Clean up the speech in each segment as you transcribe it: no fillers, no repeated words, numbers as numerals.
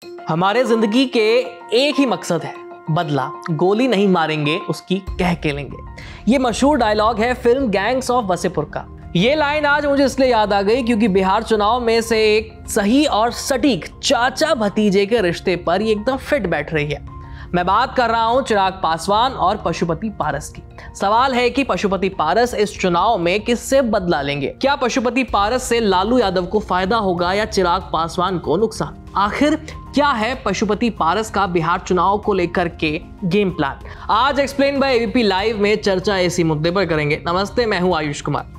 हमारे जिंदगी के एक ही मकसद है, बदला। गोली नहीं मारेंगे, उसकी कह के लेंगे। ये मशहूर डायलॉग है फिल्म गैंग्स ऑफ वासेपुर का। ये लाइन आज मुझे इसलिए याद आ गई क्योंकि बिहार चुनाव में से एक सही और सटीक चाचा भतीजे के रिश्ते पर ये एकदम फिट बैठ रही है। मैं बात कर रहा हूं चिराग पासवान और पशुपति पारस की। सवाल है कि पशुपति पारस इस चुनाव में किससे बदला लेंगे? क्या पशुपति पारस से लालू यादव को फायदा होगा या चिराग पासवान को नुकसान? आखिर क्या है पशुपति पारस का बिहार चुनाव को लेकर के गेम प्लान? आज एक्सप्लेन बाय एबीपी लाइव में चर्चा इसी मुद्दे पर करेंगे। नमस्ते, मैं हूं आयुष कुमार।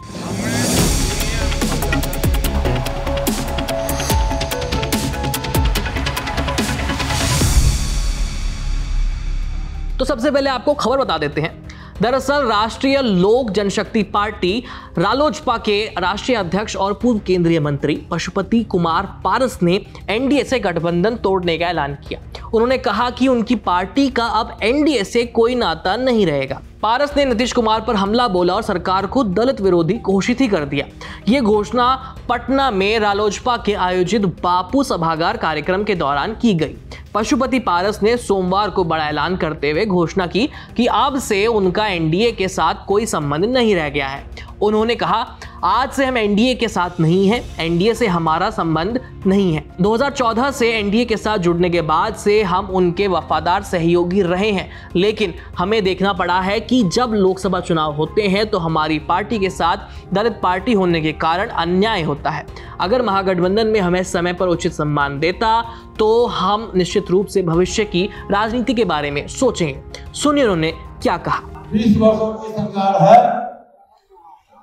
तो सबसे पहले आपको खबर बता देते हैं। दरअसल राष्ट्रीय लोक जनशक्ति पार्टी रालोजपा के राष्ट्रीय अध्यक्ष और पूर्व केंद्रीय मंत्री पशुपति कुमार पारस ने एनडीए से गठबंधन तोड़ने का ऐलान किया। उन्होंने कहा कि उनकी पार्टी का अब एनडीए से कोई नाता नहीं रहेगा। पारस ने नीतीश कुमार पर हमला बोला और सरकार को दलित विरोधी घोषित ही कर दिया। ये घोषणा पटना में रालोजपा के आयोजित बापू सभागार कार्यक्रम के दौरान की गई। पशुपति पारस ने सोमवार को बड़ा ऐलान करते हुए घोषणा की कि अब से उनका एनडीए के साथ कोई संबंध नहीं रह गया है। उन्होंने कहा, आज से हम एनडीए के साथ नहीं हैं, एनडीए से हमारा संबंध नहीं है। 2014 से एनडीए के साथ जुड़ने के बाद से हम उनके वफादार सहयोगी रहे हैं, लेकिन हमें देखना पड़ा है कि जब लोकसभा चुनाव होते हैं तो हमारी पार्टी के साथ दलित पार्टी होने के कारण अन्याय होता है। अगर महागठबंधन में हमें समय पर उचित सम्मान देता तो हम निश्चित रूप से भविष्य की राजनीति के बारे में सोचेंगे। सुनिए उन्होंने क्या कहा। 20 वर्षों की सरकार है।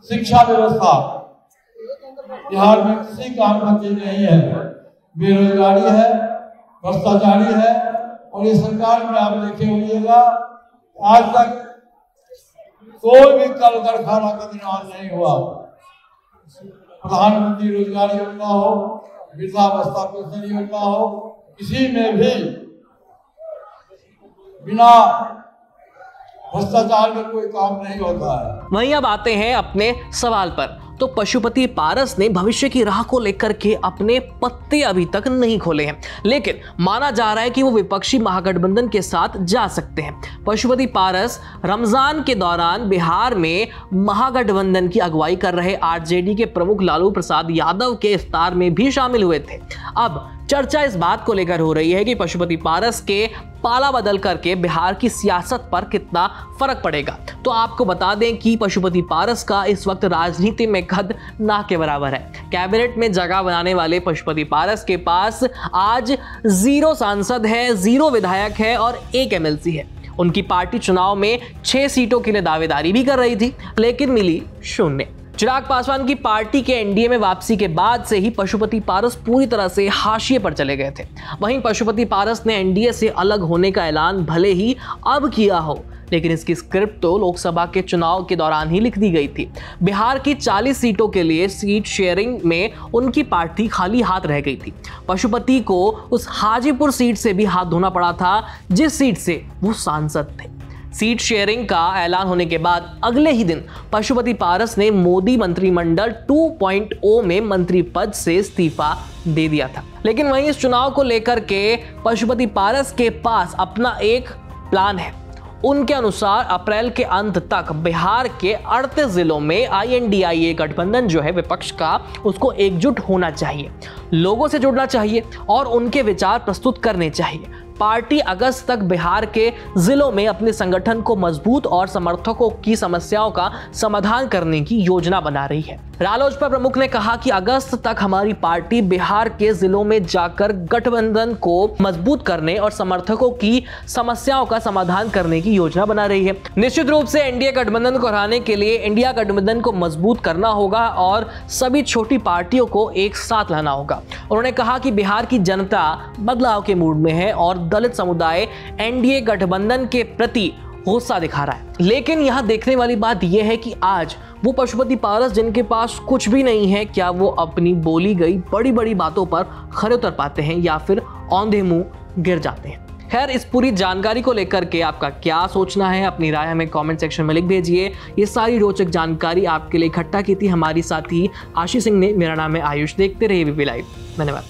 शिक्षा व्यवस्था बिहार में किसी काम का चीज नहीं है, बेरोजगारी है, भ्रष्टाचारी है। और ये सरकार में आप देखे होइएगा, आज तक कोई भी कल कारखाना का निर्माण नहीं हुआ। प्रधानमंत्री रोजगार योजना हो, वृद्धावस्था पेंशन योजना हो, किसी में भी बिना भ्रष्टाचार में कोई काम नहीं होता है। वहीं अब आते हैं अपने सवाल पर। तो पशुपति पारस ने भविष्य की राह को लेकर के अपने पत्ते अभी तक नहीं खोले हैं, लेकिन माना जा रहा है कि वो विपक्षी महागठबंधन के साथ जा सकते हैं। पशुपति पारस रमजान के दौरान बिहार में महागठबंधन की अगुवाई कर रहे आरजेडी के प्रमुख लालू प्रसाद यादव के इफ्तार में भी शामिल हुए थे। अब चर्चा इस बात को लेकर हो रही है कि पशुपति पारस के पाला बदल करके बिहार की सियासत पर कितना फर्क पड़ेगा। तो आपको बता दें कि पशुपति पारस का इस वक्त राजनीति में कद ना के बराबर है। कैबिनेट में जगह बनाने वाले पशुपति पारस के पास आज 0 सांसद है, 0 विधायक है और 1 एमएलसी है। उनकी पार्टी चुनाव में 6 सीटों के लिए दावेदारी भी कर रही थी, लेकिन मिली 0। चिराग पासवान की पार्टी के एनडीए में वापसी के बाद से ही पशुपति पारस पूरी तरह से हाशिए पर चले गए थे। वहीं पशुपति पारस ने एनडीए से अलग होने का ऐलान भले ही अब किया हो, लेकिन इसकी स्क्रिप्ट तो लोकसभा के चुनाव के दौरान ही लिख दी गई थी। बिहार की 40 सीटों के लिए सीट शेयरिंग में उनकी पार्टी खाली हाथ रह गई थी। पशुपति को उस हाजीपुर सीट से भी हाथ धोना पड़ा था जिस सीट से वो सांसद थे। सीट शेयरिंग का ऐलान होने के बाद अगले ही दिन पशुपति पारस ने मोदी मंत्रिमंडल 2.0 में मंत्री पद से इस्तीफा दे दिया था। लेकिन वहीं इस चुनाव को लेकर के पशुपति पारस के पास अपना एक प्लान है। उनके अनुसार अप्रैल के अंत तक बिहार के 38 जिलों में INDIA गठबंधन जो है विपक्ष का, उसको एकजुट होना चाहिए, लोगों से जुड़ना चाहिए और उनके विचार प्रस्तुत करने चाहिए। पार्टी अगस्त तक बिहार के जिलों में अपने संगठन को मजबूत और समर्थकों की समस्याओं का समाधान करने की योजना बना रही है। रालोजपा प्रमुख ने कहा कि अगस्त तक हमारी पार्टी बिहार के जिलों में जाकर गठबंधन को मजबूत करने और समर्थकों की समस्याओं का समाधान करने की योजना बना रही है। निश्चित रूप से एनडीए गठबंधन को हराने के लिए इंडिया गठबंधन को मजबूत करना होगा और सभी छोटी पार्टियों को एक साथ लाना होगा। उन्होंने कहा कि बिहार की जनता बदलाव के मूड में है और दलित समुदाय एनडीए गठबंधन के प्रति गुस्सा दिखा रहा है। लेकिन यहां देखने वाली बात यह है कि आज वो पशुपति पारस जिनके पास कुछ भी नहीं है, क्या वो अपनी बोली गई बड़ी बड़ी बातों पर खरे उतर पाते हैं या फिर औंधे मुंह गिर जाते हैं? खैर, इस पूरी जानकारी को लेकर के आपका क्या सोचना है, अपनी राय हमें कमेंट सेक्शन में लिख भेजिए। ये सारी रोचक जानकारी आपके लिए इकट्ठा की थी हमारी साथी आशीष सिंह ने। मेरा नाम है आयुष। देखते रहिए एबीपी लाइव। धन्यवाद।